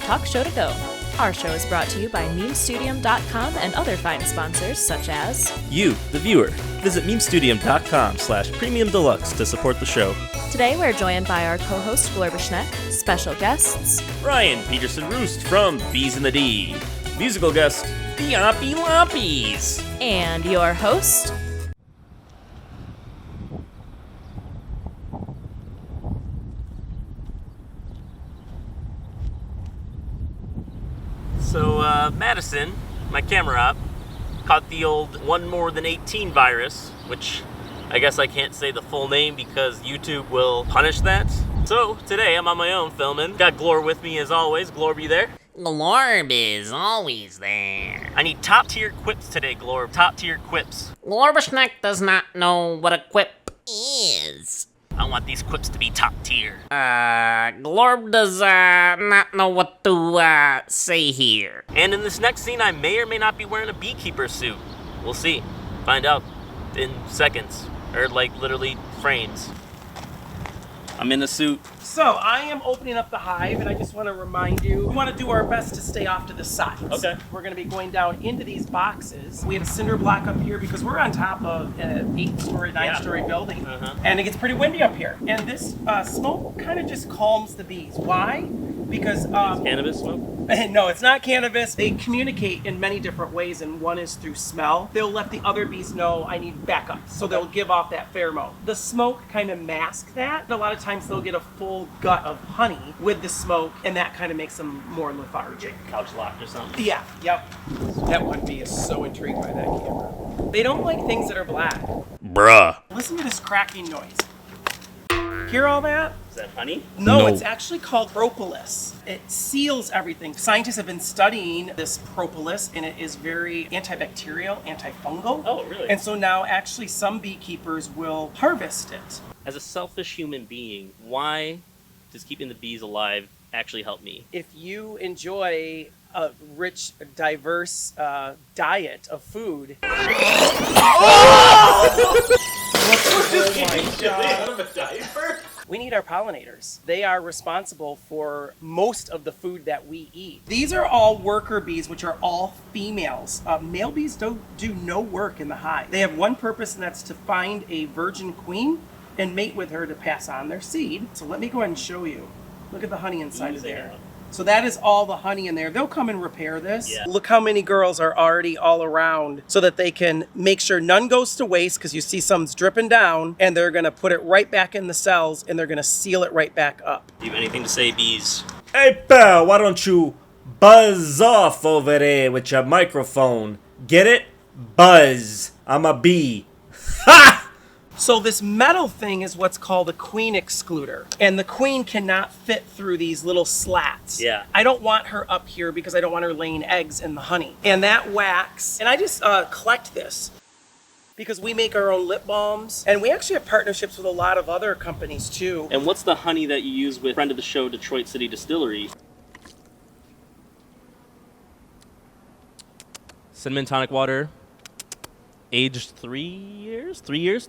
talk show to go. Our show is brought to you by memestudium.com and other fine sponsors such as... You, the viewer. Visit memestudium.com/premium deluxe to support the show. Today we're joined by our co-host Glorbasnexk, special guests... Brian Peterson-Roest from Bees in the D. Musical guest, the Aampy Laampys. And your host... So, Madison, my camera op, caught the old 1 more than 18 virus, which I guess I can't say the full name because YouTube will punish that. So, today I'm on my own filming. Got Glor with me as always. Glor, be there? Glorb is always there. I need top tier quips today, Glor. Top tier quips. Glorbasnexk does not know what a quip is. I want these quips to be top tier. Glorb does not know what to say here. And in this next scene, I may or may not be wearing a beekeeper suit. We'll see. Find out in seconds. Or like literally frames. I'm in the suit. So, I am opening up the hive, and I just want to remind you, we want to do our best to stay off to the sides. Okay. We're going to be going down into these boxes. We have a cinder block up here because we're on top of an 8-story, 9-story building, and it gets pretty windy up here. And this smoke kind of just calms the bees. Why? Because... Cannabis smoke? No, it's not cannabis. They communicate in many different ways, and one is through smell. They'll let the other bees know I need backup, so they'll give off that pheromone. The smoke kind of masks that. A lot of times they'll get a full gut of honey with the smoke, and that kind of makes them more lethargic. Couch locked or something? Yeah, yep. That one bee is so intrigued by that camera. They don't like things that are black. Bruh. Listen to this cracking noise. Hear all that? Is that honey? No, it's actually called propolis. It seals everything. Scientists have been studying this propolis, and it is very antibacterial, antifungal. Oh, really? And so now actually some beekeepers will harvest it. As a selfish human being, why does keeping the bees alive actually help me? If you enjoy a rich, diverse diet of food... We need our pollinators. They are responsible for most of the food that we eat. These are all worker bees, which are all females. Male bees don't do no work in the hive. They have one purpose, and that's to find a virgin queen and mate with her to pass on their seed. So let me go ahead and show you. Look at the honey inside of there. So that is all the honey in there. They'll come and repair this. Yeah. Look how many girls are already all around so that they can make sure none goes to waste, because you see some's dripping down, and they're going to put it right back in the cells, and they're going to seal it right back up. Do you have anything to say, bees? Hey, pal, why don't you buzz off over there with your microphone? Get it? Buzz. I'm a bee. Ha! So this metal thing is what's called a queen excluder. And the queen cannot fit through these little slats. Yeah. I don't want her up here because I don't want her laying eggs in the honey. And that wax, and I just collect this because we make our own lip balms. And we actually have partnerships with a lot of other companies too. And what's the honey that you use with friend of the show, Detroit City Distillery? Cinnamon tonic water, aged 3 years? 3 years?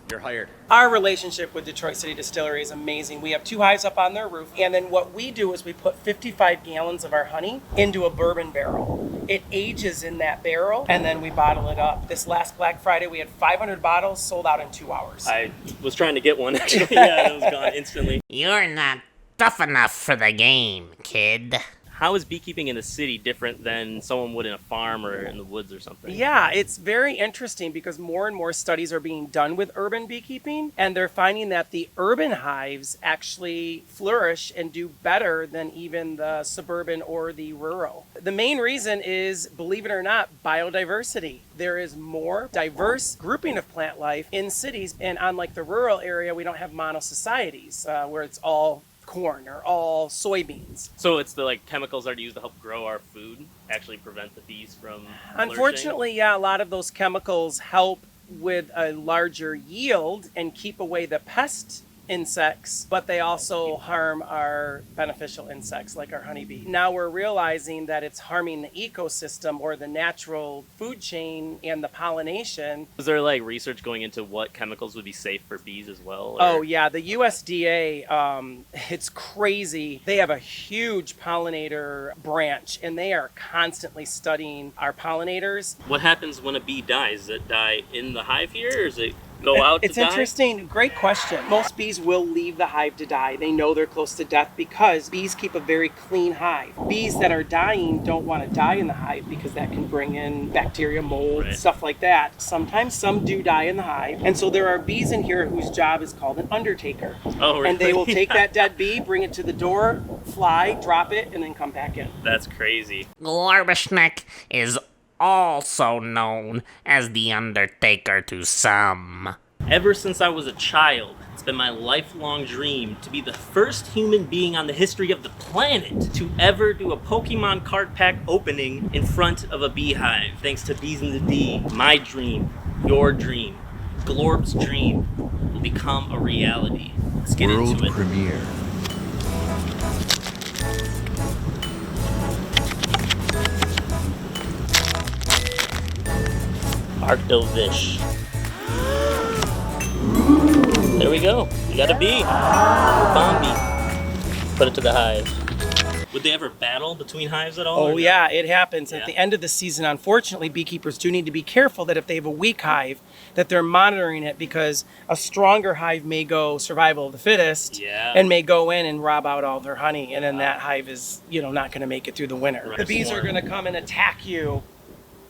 You're hired. Our relationship with Detroit City Distillery is amazing. We have 2 hives up on their roof, and then what we do is we put 55 gallons of our honey into a bourbon barrel. It ages in that barrel, and then we bottle it up. This last Black Friday, we had 500 bottles sold out in 2 hours. I was trying to get one, actually. Yeah, it was gone instantly. You're not tough enough for the game, kid. How is beekeeping in the city different than someone would in a farm or in the woods or something? Yeah, it's very interesting because more and more studies are being done with urban beekeeping, and they're finding that the urban hives actually flourish and do better than even the suburban or the rural. The main reason is, believe it or not, biodiversity. There is more diverse grouping of plant life in cities, and unlike the rural area, we don't have monosocieties where it's all corn or all soybeans. So it's the chemicals that are used to help grow our food actually prevent the bees from Unfortunately, yeah, a lot of those chemicals help with a larger yield and keep away the pest insects, but they also harm our beneficial insects like our honeybee. Now we're realizing that it's harming the ecosystem or the natural food chain and the pollination. Is there like research going into what chemicals would be safe for bees as well? Or? Oh yeah, the USDA, it's crazy. They have a huge pollinator branch and they are constantly studying our pollinators. What happens when a bee dies? Does it die in the hive here, or does it go out to die? It's interesting. Great question. Most bees will leave the hive to die. They know they're close to death because bees keep a very clean hive. Bees that are dying don't want to die in the hive because that can bring in bacteria, mold, stuff like that. Sometimes some do die in the hive. And so there are bees in here whose job is called an undertaker. Oh, really? And they will take that dead bee, bring it to the door, fly, drop it, and then come back in. That's crazy. Glorbasnexk is also known as the Undertaker to some. Ever since I was a child, it's been my lifelong dream to be the first human being on the history of the planet to ever do a Pokemon card pack opening in front of a beehive. Thanks to Bees in the D, my dream, your dream, Glorb's dream will become a reality. Let's get into it. World premiere. Arctovish. There we go. You got a bee. Bombi. Put it to the hive. Would they ever battle between hives at all? Oh, yeah, it happens. Yeah. At the end of the season, unfortunately, beekeepers do need to be careful that if they have a weak hive, that they're monitoring it because a stronger hive may go survival of the fittest and may go in and rob out all their honey. And then that hive is, not going to make it through the winter. Right. The bees are going to come and attack you.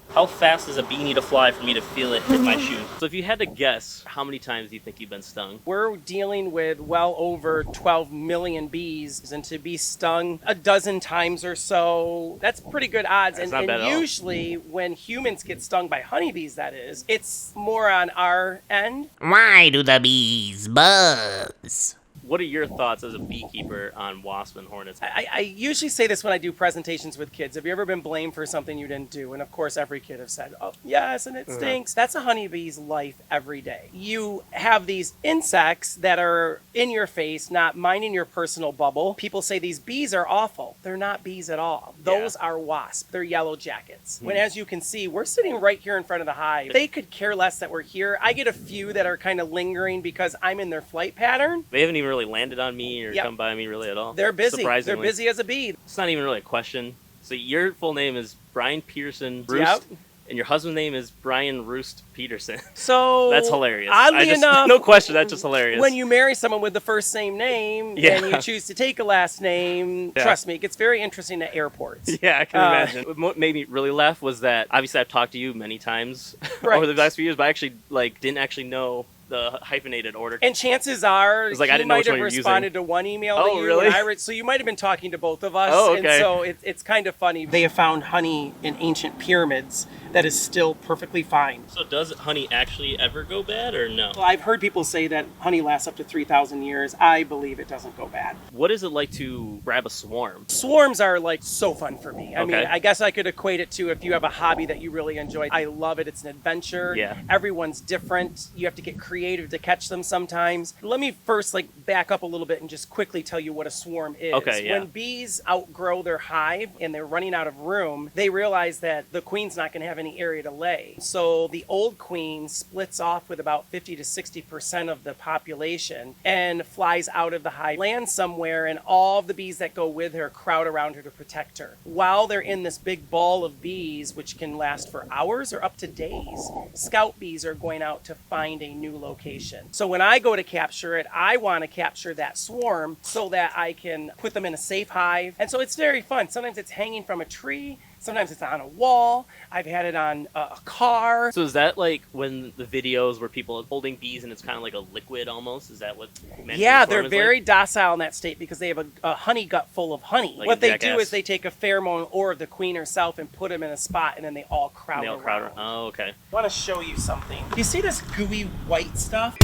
How fast does a bee need to fly for me to feel it hit my shoe? So if you had to guess, how many times do you think you've been stung? We're dealing with well over 12 million bees, and to be stung a dozen times or so, that's pretty good odds. That's And, not bad and at all. usually when humans get stung by honeybees, that is, it's more on our end. Why do the bees buzz? What are your thoughts as a beekeeper on wasp and hornets? I usually say this when I do presentations with kids. Have you ever been blamed for something you didn't do? And of course, every kid has said, oh, yes, and it stinks. That's a honeybee's life every day. You have these insects that are in your face, not minding your personal bubble. People say these bees are awful. They're not bees at all. Those are wasps. They're yellow jackets. When, as you can see, we're sitting right here in front of the hive. They could care less that we're here. I get a few that are kind of lingering because I'm in their flight pattern. They haven't even really landed on me or come by me really at all. They're busy. Surprisingly. They're busy as a bee. It's not even really a question. So your full name is Brian Peterson-Roest, and your husband's name is Brian Roest Peterson. So That's hilarious. Oddly enough, no question, that's just hilarious. When you marry someone with the first same name and you choose to take a last name, trust me, it gets very interesting at airports. Yeah, I can imagine. What made me really laugh was that obviously I've talked to you many times over the last few years, but I actually didn't actually know the hyphenated order. And chances are, like, I didn't know might which have one you're responded using. to one email Oh, to you. really? And so you might have been talking to both of us. Oh, okay. And so it's kind of funny. They have found honey in ancient pyramids that is still perfectly fine. So does honey actually ever go bad or no? Well, I've heard people say that honey lasts up to 3,000 years. I believe it doesn't go bad. What is it like to grab a swarm? Swarms are like so fun for me. I mean, Okay. I guess I could equate it to if you have a hobby that you really enjoy. I love it. It's an adventure. Yeah. Everyone's different. You have to get creative to catch them sometimes. Let me first back up a little bit and just quickly tell you what a swarm is. Okay, yeah. When bees outgrow their hive and they're running out of room, they realize that the queen's not going to have any area to lay. So the old queen splits off with about 50 to 60% of the population and flies out of the hive, lands somewhere, and all of the bees that go with her crowd around her to protect her. While they're in this big ball of bees, which can last for hours or up to days, scout bees are going out to find a new location. So when I go to capture it, I want to capture that swarm so that I can put them in a safe hive. And so it's very fun. Sometimes it's hanging from a tree. Sometimes it's on a wall. I've had it on a car. So is that like when the videos where people are holding bees and it's kind of like a liquid almost? Is that what Yeah, they're very docile in that state because they have a honey gut full of honey. Like what a they jackass. do is they take a pheromone or of the queen herself and put them in a spot, and then they all crowd They all around. crowd around. Oh, okay. I want to show you something. You see this gooey white stuff?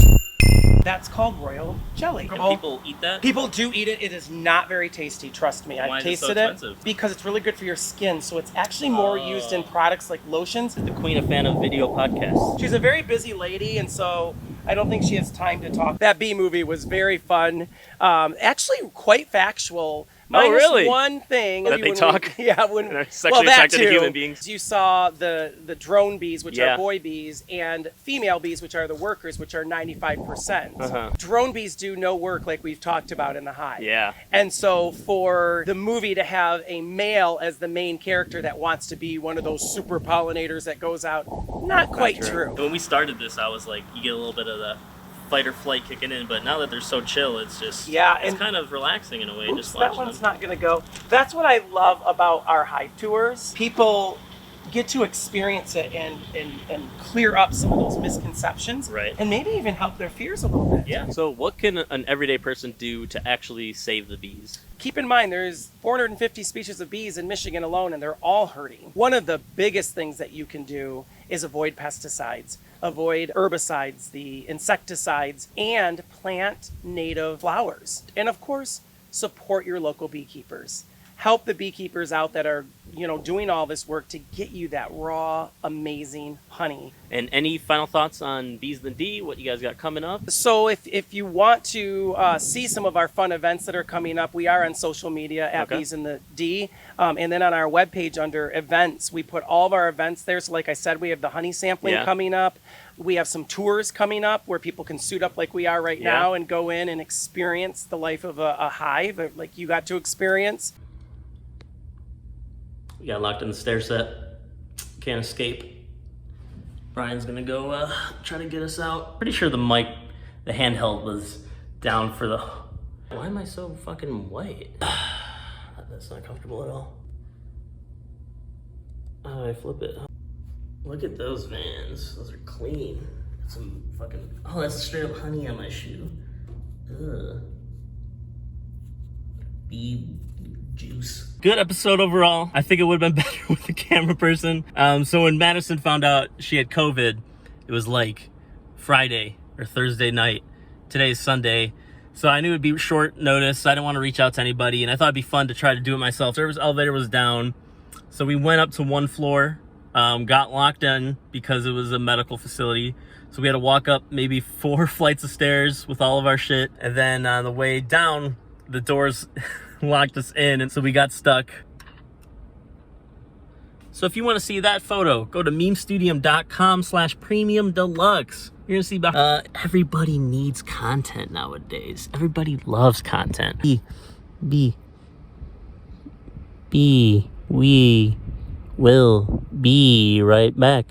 That's called royal jelly. Can people eat that? People do eat it. It is not very tasty, trust me. Why I've is it so tasted it expensive? because it's really good for your skin. So it's actually more used in products like lotions. The queen, a fan of video podcasts. She's a very busy lady, and so I don't think she has time to talk. That bee movie was very fun. Actually, quite factual. Minus really? one thing. That they talk? Yeah, when And are sexually attracted to human beings? You saw the drone bees, which Yeah. are boy bees, and female bees, which are the workers, which are 95%. Uh-huh. Drone bees do no work like we've talked about in the hive. Yeah. And so for the movie to have a male as the main character that wants to be one of those super pollinators that goes out, not quite true. When we started this, I was like, you get a little bit of the fight or flight kicking in, but now that they're so chill, it's just, Yeah, it's and- kind of relaxing in a way. Oops, just that watching one's them. not going to go. That's what I love about our hive tours. People get to experience it and clear up some of those misconceptions. Right. And maybe even help their fears a little bit. Yeah. So what can an everyday person do to actually save the bees? Keep in mind, there's 450 species of bees in Michigan alone, and they're all hurting. One of the biggest things that you can do is avoid pesticides, avoid herbicides, the insecticides, and plant native flowers. And of course, support your local beekeepers. Help the beekeepers out that are, doing all this work to get you that raw, amazing honey. And any final thoughts on Bees in the D? What you guys got coming up? So if you want to see some of our fun events that are coming up, we are on social media at Okay. Bees in the D. And then on our webpage under events, we put all of our events there. So like I said, we have the honey sampling Yeah. coming up. We have some tours coming up where people can suit up like we are right Yeah. now and go in and experience the life of a hive like you got to experience. We got locked in the stair set. Can't escape. Brian's gonna go try to get us out. Pretty sure the mic, the handheld was down for the... Why am I so fucking white? That's not comfortable at all. How do I flip it? Look at those vans. Those are clean. Some fucking... Oh, that's straight up honey on my shoe. Ugh. Bee juice. Good episode overall. I think it would have been better with the camera person. So when Madison found out she had COVID, it was like Friday or Thursday night. Today's Sunday. So I knew it'd be short notice. I didn't want to reach out to anybody, and I thought it'd be fun to try to do it myself. Service elevator was down. So we went up to one floor, got locked in because it was a medical facility. So we had to walk up maybe 4 flights of stairs with all of our shit. And then on the way down, the doors locked us in, and so we got stuck. So if you want to see that photo, go to memestudium.com/premium deluxe. You're gonna see about everybody needs content nowadays. Everybody loves content. We will be right back.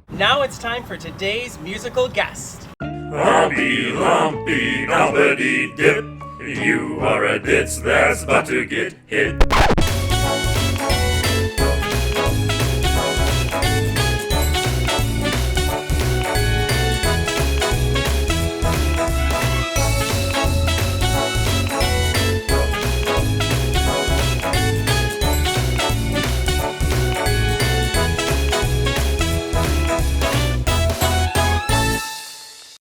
Now it's time for today's musical guest. Aampy Laampy, Albity Dip. You are a ditz that's about to get hit.